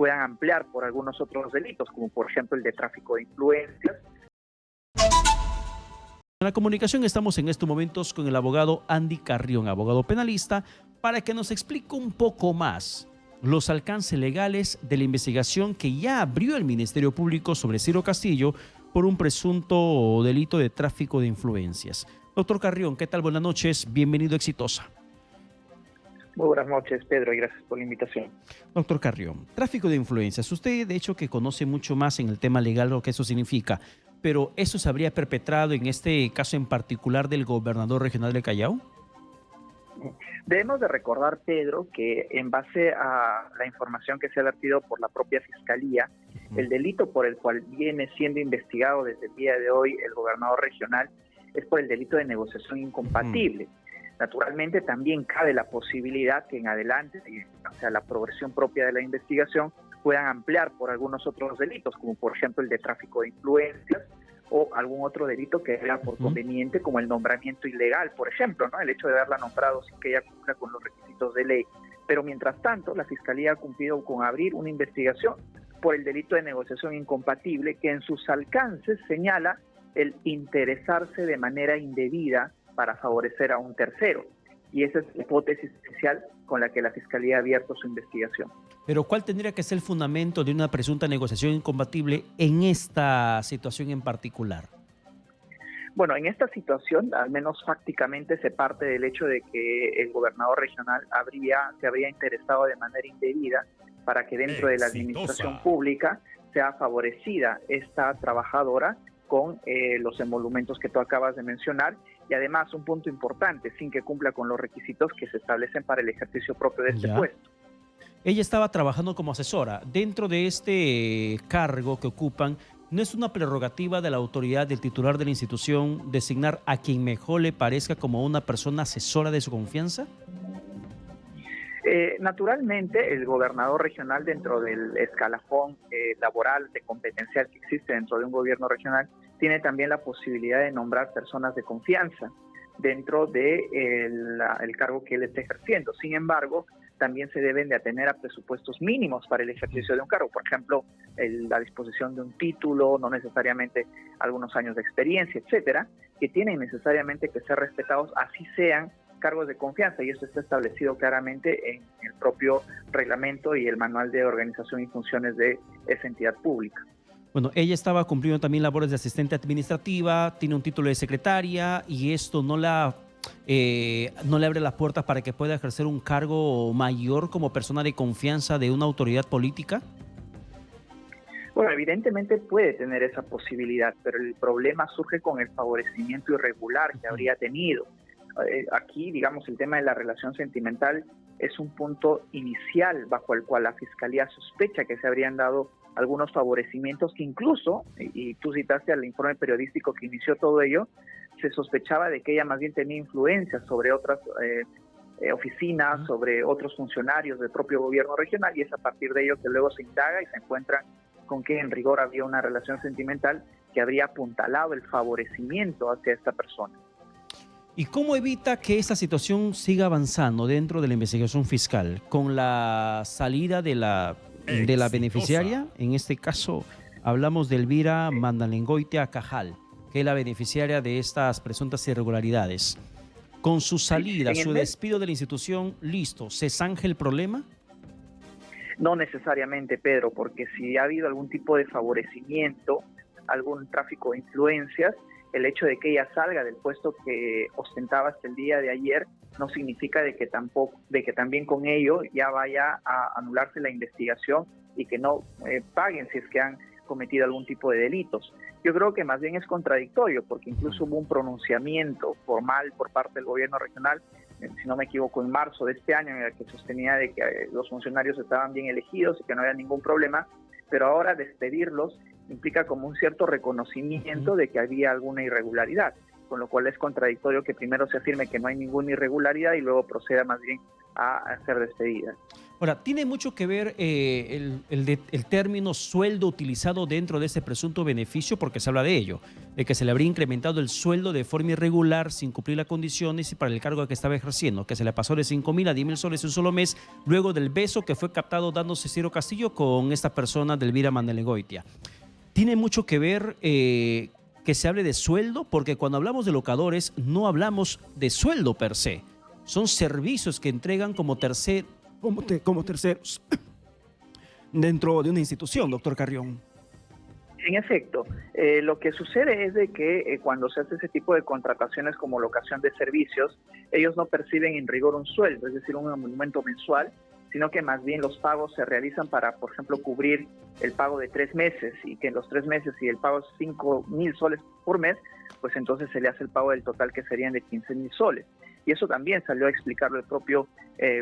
puedan ampliar por algunos otros delitos, como por ejemplo el de tráfico de influencias. En la comunicación estamos en estos momentos con el abogado Andy Carrión, abogado penalista, para que nos explique un poco más los alcances legales de la investigación que ya abrió el Ministerio Público sobre Ciro Castillo por un presunto delito de tráfico de influencias. Doctor Carrión, ¿qué tal? Buenas noches, bienvenido a Exitosa. Muy buenas noches, Pedro, y gracias por la invitación. Doctor Carrión, tráfico de influencias. Usted, de hecho, que conoce mucho más en el tema legal lo que eso significa, pero ¿eso se habría perpetrado en este caso en particular del gobernador regional de Callao? Debemos de recordar, Pedro, que en base a la información que se ha vertido por la propia Fiscalía, el delito por el cual viene siendo investigado desde el día de hoy el gobernador regional es por el delito de negociación incompatible. Naturalmente también cabe la posibilidad que en adelante, o sea, la progresión propia de la investigación, puedan ampliar por algunos otros delitos, como por ejemplo el de tráfico de influencias o algún otro delito que sea por conveniente, como el nombramiento ilegal, por ejemplo, ¿no? El hecho de haberla nombrado sin que ella cumpla con los requisitos de ley. Pero mientras tanto, la Fiscalía ha cumplido con abrir una investigación por el delito de negociación incompatible, que en sus alcances señala el interesarse de manera indebida para favorecer a un tercero. Y esa es la hipótesis especial con la que la Fiscalía ha abierto su investigación. Pero ¿cuál tendría que ser el fundamento de una presunta negociación incompatible en esta situación en particular? Bueno, en esta situación, al menos fácticamente, se parte del hecho de que el gobernador regional se habría interesado de manera indebida para que dentro de la administración pública sea favorecida esta trabajadora con los emolumentos que tú acabas de mencionar, y además un punto importante, sin que cumpla con los requisitos que se establecen para el ejercicio propio de este puesto. Ella estaba trabajando como asesora. Dentro de este cargo que ocupan, ¿no es una prerrogativa de la autoridad del titular de la institución designar a quien mejor le parezca como una persona asesora de su confianza? Naturalmente, el gobernador regional, dentro del escalafón laboral de competencial que existe dentro de un gobierno regional, tiene también la posibilidad de nombrar personas de confianza dentro de el cargo que él está ejerciendo. Sin embargo, también se deben de atener a presupuestos mínimos para el ejercicio de un cargo. Por ejemplo, la disposición de un título, no necesariamente algunos años de experiencia, etcétera, que tienen necesariamente que ser respetados, así sean cargos de confianza, y eso está establecido claramente en el propio reglamento y el manual de organización y funciones de esa entidad pública. Bueno, ella estaba cumpliendo también labores de asistente administrativa, tiene un título de secretaria, y esto no le abre las puertas para que pueda ejercer un cargo mayor como persona de confianza de una autoridad política. Bueno, evidentemente puede tener esa posibilidad, pero el problema surge con el favorecimiento irregular que habría tenido. Aquí, digamos, el tema de la relación sentimental es un punto inicial bajo el cual la Fiscalía sospecha que se habrían dado algunos favorecimientos que incluso, y tú citaste al informe periodístico que inició todo ello, se sospechaba de que ella más bien tenía influencia sobre otras oficinas, sobre otros funcionarios del propio gobierno regional, y es a partir de ello que luego se indaga y se encuentra con que en rigor había una relación sentimental que habría apuntalado el favorecimiento hacia esta persona. ¿Y cómo evita que esta situación siga avanzando dentro de la investigación fiscal? Con la salida de la beneficiaria, en este caso hablamos de Elvira Mandalengoitia Cajal, que es la beneficiaria de estas presuntas irregularidades. Con su salida, su despido de la institución, listo, ¿se zanja el problema? No necesariamente, Pedro, porque si ha habido algún tipo de favorecimiento, algún tráfico de influencias, el hecho de que ella salga del puesto que ostentaba hasta el día de ayer no significa de que también con ello ya vaya a anularse la investigación y que no paguen si es que han cometido algún tipo de delitos. Yo creo que más bien es contradictorio, porque incluso hubo un pronunciamiento formal por parte del gobierno regional, si no me equivoco, en marzo de este año, en el que sostenía de que los funcionarios estaban bien elegidos y que no había ningún problema, pero ahora despedirlos implica como un cierto reconocimiento de que había alguna irregularidad, con lo cual es contradictorio que primero se afirme que no hay ninguna irregularidad y luego proceda más bien a ser despedida. Ahora, ¿tiene mucho que ver el término sueldo utilizado dentro de este presunto beneficio? Porque se habla de ello, de que se le habría incrementado el sueldo de forma irregular, sin cumplir las condiciones y para el cargo que estaba ejerciendo, que se le pasó de 5.000 a 10.000 soles en un solo mes, luego del beso que fue captado dándose Ciro Castillo con esta persona, Delvira Mandelegoitia. ¿Tiene mucho que ver que se hable de sueldo? Porque cuando hablamos de locadores no hablamos de sueldo per se. Son servicios que entregan como terceros dentro de una institución, doctor Carrión. En efecto, lo que sucede es de que cuando se hace ese tipo de contrataciones como locación de servicios, ellos no perciben en rigor un sueldo, es decir, un monumento mensual, sino que más bien los pagos se realizan para, por ejemplo, cubrir el pago de 3 meses y que en los 3 meses, si el pago es 5.000 soles por mes, pues entonces se le hace el pago del total que serían de 15.000 soles. Y eso también salió a explicarlo el propio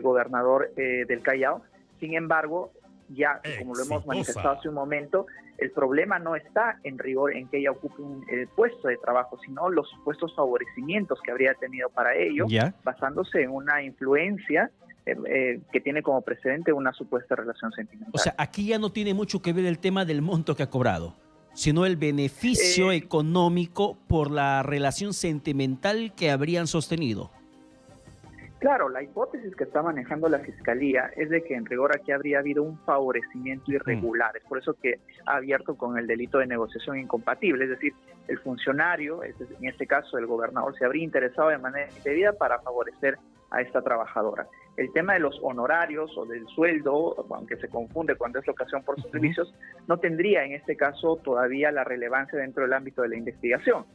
gobernador del Callao. Sin embargo, ya como lo hemos manifestado hace un momento, el problema no está en rigor en que ella ocupe un puesto de trabajo, sino los supuestos favorecimientos que habría tenido para ello, basándose en una influencia que tiene como precedente una supuesta relación sentimental. O sea, aquí ya no tiene mucho que ver el tema del monto que ha cobrado, sino el beneficio económico por la relación sentimental que habrían sostenido. Claro, la hipótesis que está manejando la Fiscalía es de que en rigor aquí habría habido un favorecimiento irregular. Es por eso que ha abierto con el delito de negociación incompatible. Es decir, el funcionario, en este caso el gobernador, se habría interesado de manera indebida para favorecer a esta trabajadora. El tema de los honorarios o del sueldo, aunque se confunde cuando es locación por servicios, no tendría en este caso todavía la relevancia dentro del ámbito de la investigación,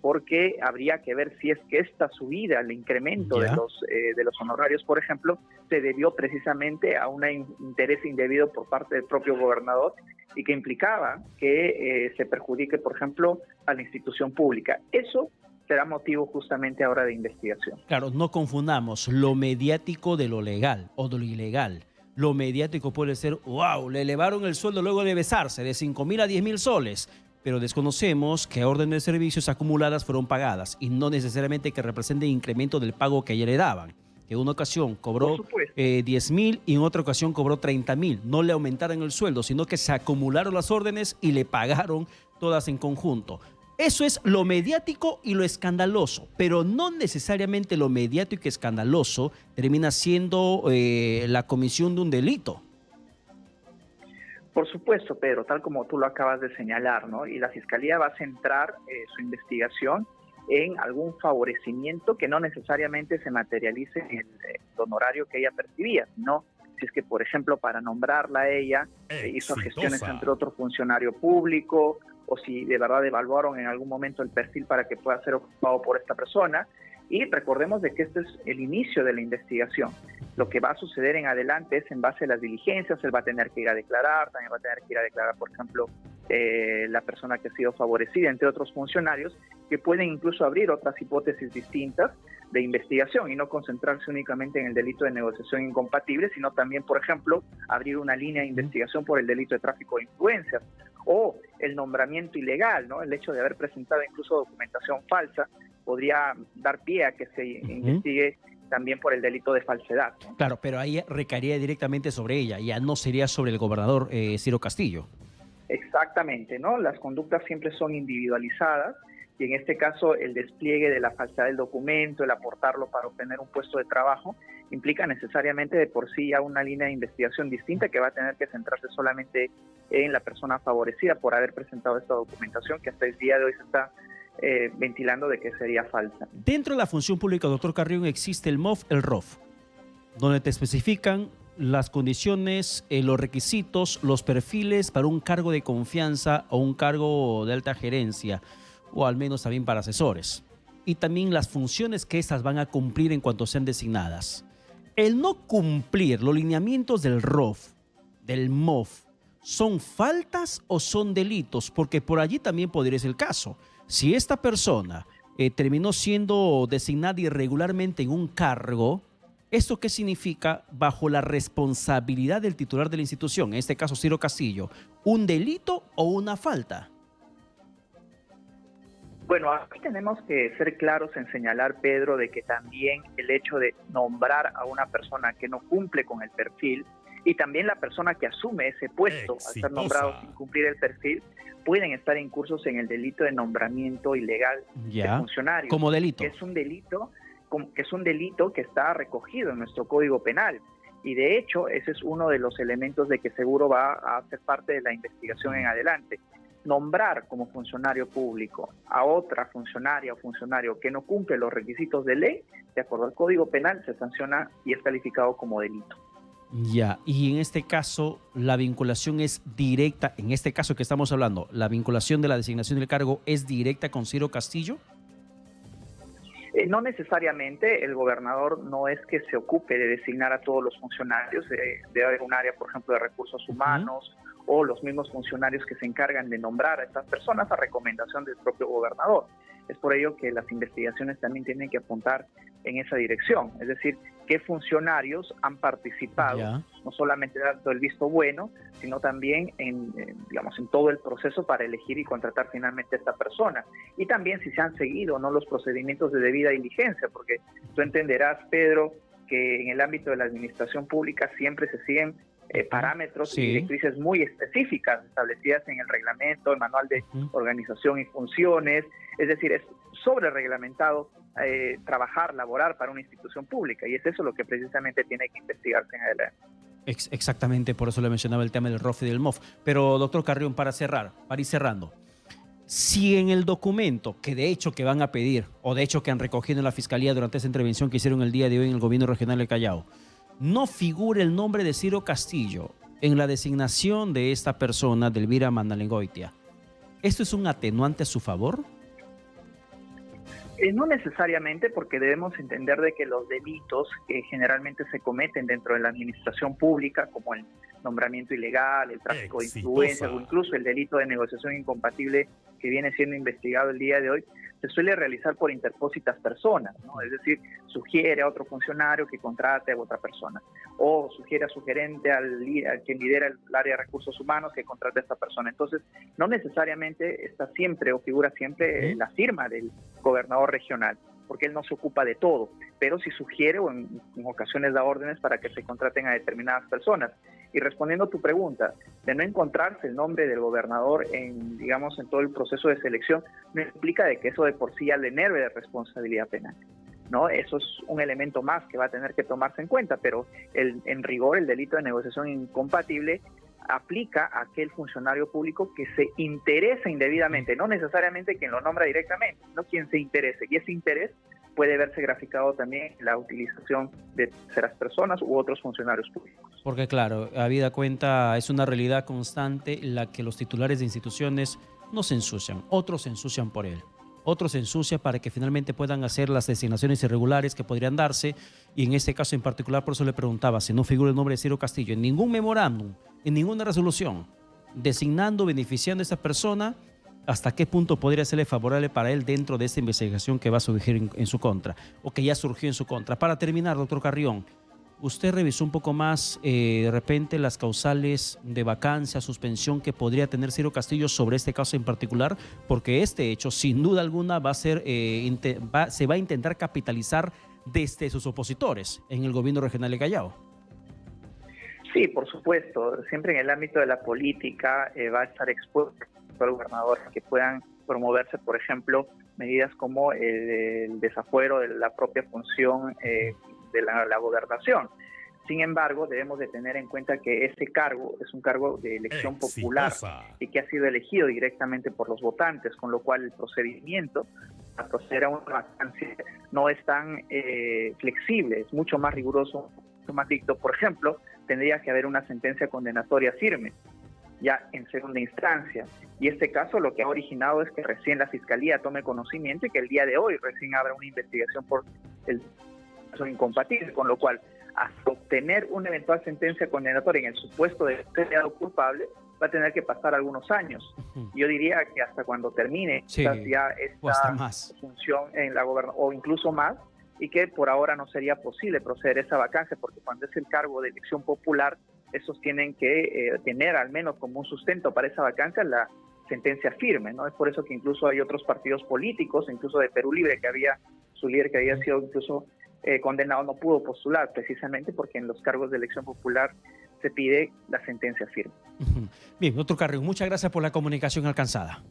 porque habría que ver si es que esta subida, el incremento de los honorarios, por ejemplo, se debió precisamente a un interés indebido por parte del propio gobernador y que implicaba que se perjudique, por ejemplo, a la institución pública. Eso será motivo justamente ahora de investigación. Claro, no confundamos lo mediático de lo legal o de lo ilegal. Lo mediático puede ser, wow, le elevaron el sueldo luego de besarse de 5.000 a 10.000 soles. Pero desconocemos que órdenes de servicios acumuladas fueron pagadas y no necesariamente que represente incremento del pago que ayer le daban. En una ocasión cobró 10.000 y en otra ocasión cobró 30.000. No le aumentaron el sueldo, sino que se acumularon las órdenes y le pagaron todas en conjunto. Eso es lo mediático y lo escandaloso, pero no necesariamente lo mediático y escandaloso termina siendo la comisión de un delito. Por supuesto, Pedro, tal como tú lo acabas de señalar, ¿no? Y la Fiscalía va a centrar su investigación en algún favorecimiento que no necesariamente se materialice en el honorario que ella percibía, sino si es que, por ejemplo, para nombrarla a ella, hizo gestiones entre otro funcionario público, o si de verdad evaluaron en algún momento el perfil para que pueda ser ocupado por esta persona. Y recordemos de que este es el inicio de la investigación. Lo que va a suceder en adelante es en base a las diligencias. Él va a tener que ir a declarar, también va a tener que ir a declarar, por ejemplo, la persona que ha sido favorecida, entre otros funcionarios, que pueden incluso abrir otras hipótesis distintas de investigación y no concentrarse únicamente en el delito de negociación incompatible, sino también, por ejemplo, abrir una línea de investigación por el delito de tráfico de influencias o el nombramiento ilegal, ¿no? El hecho de haber presentado incluso documentación falsa podría dar pie a que se investigue también por el delito de falsedad, ¿no? Claro, pero ahí recaería directamente sobre ella, ya no sería sobre el gobernador Ciro Castillo. Exactamente, ¿no? Las conductas siempre son individualizadas y en este caso el despliegue de la falsedad del documento, el aportarlo para obtener un puesto de trabajo, implica necesariamente de por sí ya una línea de investigación distinta que va a tener que centrarse solamente en la persona favorecida por haber presentado esta documentación que hasta el día de hoy se está ventilando de que sería falsa. Dentro de la función pública, doctor Carrión, existe el MOF, el ROF, donde te especifican las condiciones, los requisitos, los perfiles para un cargo de confianza o un cargo de alta gerencia, o al menos también para asesores. Y también las funciones que estas van a cumplir en cuanto sean designadas. El no cumplir los lineamientos del ROF, del MOF, ¿son faltas o son delitos? Porque por allí también podría ser el caso. Si esta persona terminó siendo designada irregularmente en un cargo, ¿esto qué significa bajo la responsabilidad del titular de la institución, en este caso Ciro Castillo? ¿Un delito o una falta? Bueno, aquí tenemos que ser claros en señalar, Pedro, de que también el hecho de nombrar a una persona que no cumple con el perfil Y también la persona que asume ese puesto, al ser nombrado sin cumplir el perfil, pueden estar incursos en el delito de nombramiento ilegal de funcionarios. Como delito. Que es un delito que está recogido en nuestro Código Penal. Y de hecho, ese es uno de los elementos de que seguro va a ser parte de la investigación en adelante. Nombrar como funcionario público a otra funcionaria o funcionario que no cumple los requisitos de ley, de acuerdo al Código Penal, se sanciona y es calificado como delito. Ya, y en este caso la vinculación es directa, en este caso que estamos hablando, la vinculación de la designación del cargo es directa con Ciro Castillo. No necesariamente, el gobernador no es que se ocupe de designar a todos los funcionarios, debe haber un área, por ejemplo, de recursos humanos o los mismos funcionarios que se encargan de nombrar a estas personas a recomendación del propio gobernador. Es por ello que las investigaciones también tienen que apuntar en esa dirección, es decir, qué funcionarios han participado, no solamente dando el visto bueno, sino también en todo el proceso para elegir y contratar finalmente a esta persona. Y también si se han seguido o no los procedimientos de debida diligencia, porque tú entenderás, Pedro, que en el ámbito de la administración pública siempre se siguen parámetros y directrices muy específicas establecidas en el reglamento, el manual de organización y funciones, es decir, es sobre reglamentado trabajar, laborar para una institución pública, y es eso lo que precisamente tiene que investigarse en adelante. Exactamente, por eso le mencionaba el tema del ROF y del MOF. Pero, doctor Carrión, para ir cerrando, si en el documento que de hecho que van a pedir, o de hecho que han recogido en la Fiscalía durante esa intervención que hicieron el día de hoy en el Gobierno Regional del Callao, no figura el nombre de Ciro Castillo en la designación de esta persona, de Elvira Mandalengoitia, ¿esto es un atenuante a su favor? No necesariamente, porque debemos entender de que los delitos que generalmente se cometen dentro de la administración pública, como el nombramiento ilegal, el tráfico de influencias o incluso el delito de negociación incompatible que viene siendo investigado el día de hoy, se suele realizar por interpósitas personas, ¿no? Es decir, sugiere a otro funcionario que contrate a otra persona, o sugiere a su gerente, al quien lidera el área de recursos humanos, que contrate a esta persona. Entonces, no necesariamente está siempre o figura siempre la firma del gobernador regional, porque él no se ocupa de todo, pero sí sugiere o en ocasiones da órdenes para que se contraten a determinadas personas. Y respondiendo a tu pregunta, de no encontrarse el nombre del gobernador en todo el proceso de selección, no implica de que eso de por sí ya le enerve de responsabilidad penal, ¿no? Eso es un elemento más que va a tener que tomarse en cuenta, pero en rigor el delito de negociación incompatible aplica a aquel funcionario público que se interesa indebidamente, no necesariamente quien lo nombra directamente, no quien se interese, y ese interés puede verse graficado también en la utilización de terceras personas u otros funcionarios públicos. Porque claro, habida cuenta, es una realidad constante la que los titulares de instituciones no se ensucian, otros se ensucian por él. Otros se ensucian para que finalmente puedan hacer las designaciones irregulares que podrían darse, y en este caso en particular, por eso le preguntaba, si no figura el nombre de Ciro Castillo en ningún memorándum, en ninguna resolución, designando, beneficiando a esta persona, ¿hasta qué punto podría serle favorable para él dentro de esta investigación que va a surgir en su contra, o que ya surgió en su contra? Para terminar, doctor Carrión, ¿usted revisó un poco más de repente las causales de vacancia, suspensión que podría tener Ciro Castillo sobre este caso en particular? Porque este hecho, sin duda alguna, va a ser, se va a intentar capitalizar desde sus opositores en el gobierno regional de Callao. Sí, por supuesto. Siempre en el ámbito de la política va a estar expuesto al gobernador que puedan promoverse, por ejemplo, medidas como el desafuero de la propia función de la gobernación. Sin embargo, debemos de tener en cuenta que ese cargo es un cargo de elección popular y que ha sido elegido directamente por los votantes, con lo cual el procedimiento para proceder a una vacancia no es tan flexible, es mucho más riguroso, mucho más dicto. Por ejemplo, tendría que haber una sentencia condenatoria firme ya en segunda instancia, y este caso lo que ha originado es que recién la Fiscalía tome conocimiento y que el día de hoy recién abra una investigación por el caso incompatible, con lo cual hasta obtener una eventual sentencia condenatoria en el supuesto de ser hallado culpable va a tener que pasar algunos años. Yo diría que hasta cuando termine ya esta función en la gobernación, o incluso más, y que por ahora no sería posible proceder a esa vacancia, porque cuando es el cargo de elección popular, esos tienen que tener al menos como un sustento para esa vacancia la sentencia firme, ¿no? Es por eso que incluso hay otros partidos políticos, incluso de Perú Libre, que había su líder que había sido incluso condenado, no pudo postular, precisamente porque en los cargos de elección popular se pide la sentencia firme. Bien, doctor Carrión, muchas gracias por la comunicación alcanzada.